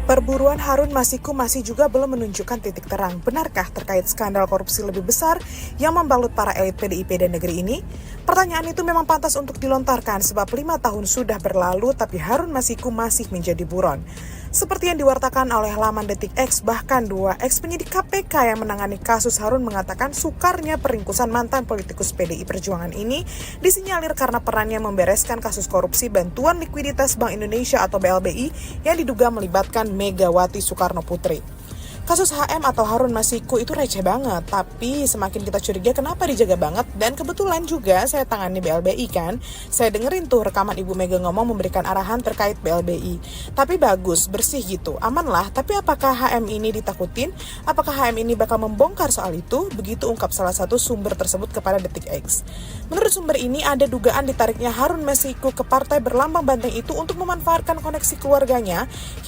Perburuan Harun Masiku masih juga belum menunjukkan titik terang. Benarkah terkait skandal korupsi lebih besar yang membalut para elit PDIP dan negeri ini? Pertanyaan itu memang pantas untuk dilontarkan sebab 5 tahun sudah berlalu tapi Harun Masiku masih menjadi buron. Seperti yang diwartakan oleh laman Detik X, bahkan 2 ex-penyidik KPK yang menangani kasus Harun mengatakan sukarnya peringkusan mantan politikus PDI Perjuangan ini disinyalir karena perannya membereskan kasus korupsi bantuan likuiditas Bank Indonesia atau BLBI yang diduga melibatkan Megawati Soekarno Putri. Kasus HM atau Harun Masiku itu receh banget, tapi semakin kita curiga kenapa dijaga banget. Dan kebetulan juga saya tangani BLBI kan, saya dengerin tuh rekaman Ibu Mega ngomong memberikan arahan terkait BLBI. Tapi bagus, bersih gitu, aman lah. Tapi apakah HM ini ditakutin? Apakah HM ini bakal membongkar soal itu? Begitu ungkap salah satu sumber tersebut kepada Detik X. Menurut sumber ini ada dugaan ditariknya Harun Masiku ke partai berlambang banteng itu untuk memanfaatkan koneksi keluarganya